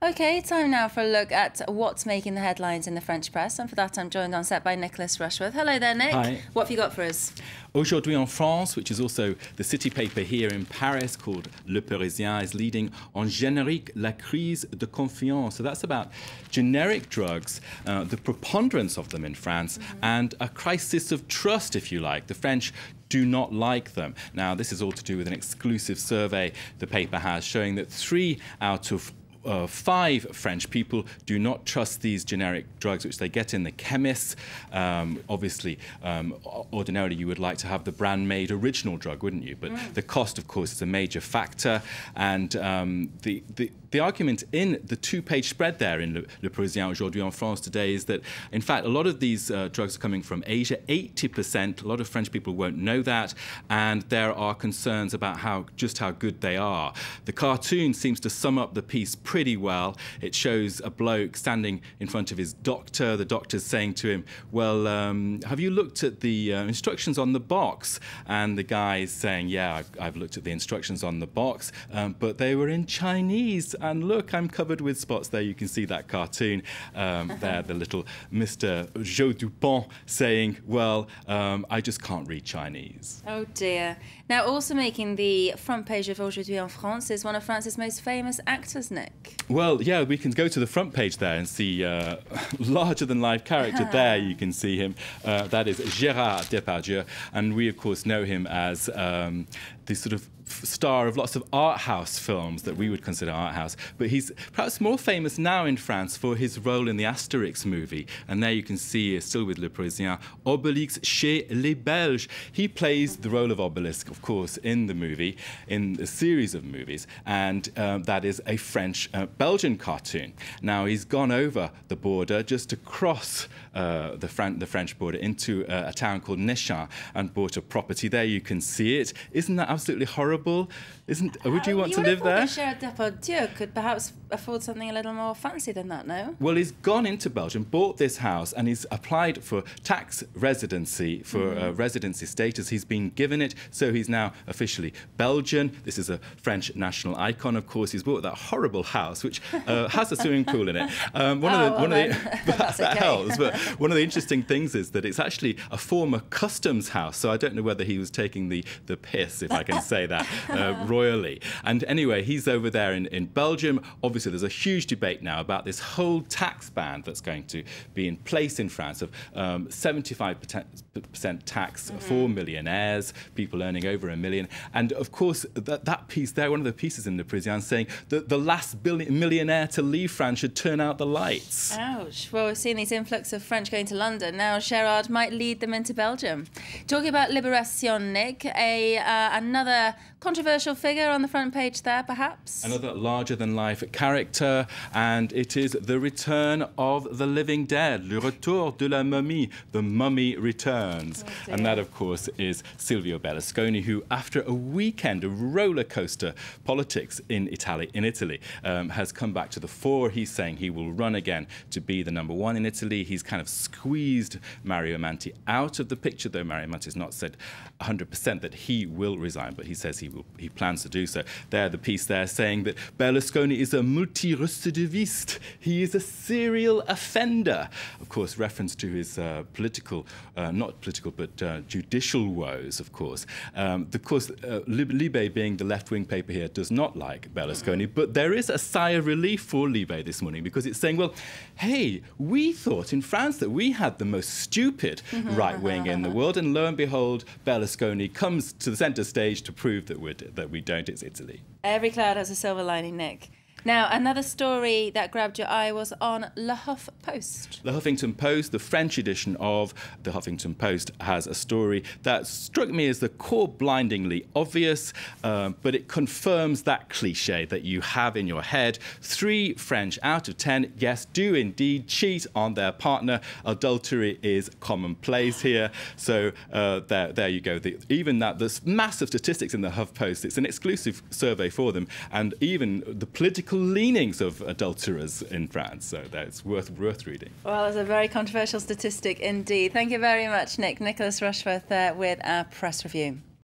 Okay, time now for a look at what's making the headlines in the French press. And for that, I'm joined on set by Nicholas Rushworth. Hello there, Nick. Hi. What have you got for us? Aujourd'hui en France, which is also the city paper here in Paris called Le Parisien, is leading on générique la crise de confiance. So that's about generic drugs, the preponderance of them in France, and a crisis of trust, if you like. The French do not like them. Now, this is all to do with an exclusive survey the paper has showing that 3 out of 5 French people do not trust these generic drugs which they get in the chemists. Obviously, ordinarily you would like to have the brand-made original drug, wouldn't you? But the cost, of course, is a major factor. And the argument in the 2-page spread there in Le Parisien Aujourd'hui en France today is that, in fact, a lot of these drugs are coming from Asia, 80%. A lot of French people won't know that. And there are concerns about just how good they are. The cartoon seems to sum up the piece pretty well. It shows a bloke standing in front of his doctor. The doctor's saying to him, well, have you looked at the instructions on the box? And the guy is saying, yeah, I've looked at the instructions on the box, but they were in Chinese. And look, I'm covered with spots there. You can see that cartoon there, the little Mr. Joe Dupont saying, well, I just can't read Chinese. Oh, dear. Now, also making the front page of Aujourd'hui en France is one of France's most famous actors, Nick. Well, yeah, we can go to the front page there and see larger-than-life character there. You can see him. That is Gérard Depardieu. And we, of course, know him as the sort of star of lots of art house films that we would consider art house. But he's perhaps more famous now in France for his role in the Asterix movie. And there you can see, still with Le Parisien, Obélix chez les Belges. He plays the role of Obelisk, of course, in the movie, in a series of movies. And that is a French-Belgian cartoon. Now, he's gone over the border just to cross the French border into a town called Nechin and bought a property there. You can see it. Isn't that absolutely horrible? Would you want to live there? Gérard Depardieu could perhaps afford something a little more fancy than that, no? Well, he's gone into Belgium, bought this house, and he's applied for tax residency, for residency status. He's been given it, so he's now officially Belgian. This is a French national icon, of course. He's bought that horrible house, which has a swimming pool in it. That helps. But one of the interesting things is that it's actually a former customs house, so I don't know whether he was taking the piss, if I can say that, royally. And anyway, he's over there in Belgium. Obviously, there's a huge debate now about this whole tax ban that's going to be in place in France of 75% tax for millionaires, people earning over $1 million. And of course, that piece there, one of the pieces in Le Parisien saying that the last millionaire to leave France should turn out the lights. Ouch. Well, we've seen these influx of French going to London. Now Gérard might lead them into Belgium. Talking about Libération, Nick, another controversial figure on the front page there, perhaps? Another larger-than-life character, and it is the return of the living dead, le retour de la momie, the mummy returns. Oh, and that, of course, is Silvio Berlusconi, who, after a weekend of roller coaster politics in Italy, has come back to the fore. He's saying he will run again to be the #1 in Italy. He's kind of squeezed Mario Monti out of the picture, though Mario Monti has not said 100% that he will resign, but he says he plans to do so. There, the piece there saying that Berlusconi is a multi-recidiviste. He is a serial offender. Of course, reference to his not political, but judicial woes, of course. Libé, being the left-wing paper here, does not like Berlusconi, but there is a sigh of relief for Libé this morning because it's saying, well, hey, we thought in France that we had the most stupid right-wing in the world, and lo and behold, Berlusconi comes to the centre stage to prove that we don't. It's Italy. Every cloud has a silver lining, Nick. Now, another story that grabbed your eye was on Le Huff Post. The Huffington Post, the French edition of the Huffington Post, has a story that struck me as the core blindingly obvious, but it confirms that cliche that you have in your head. 3 French out of 10, yes, do indeed cheat on their partner. Adultery is commonplace here. So there you go. There's massive statistics in the Huff Post. It's an exclusive survey for them, and even the political leanings of adulterers in France. So that's worth reading. Well, it's a very controversial statistic indeed. Thank you very much, Nick. Nicholas Rushworth there with our press review.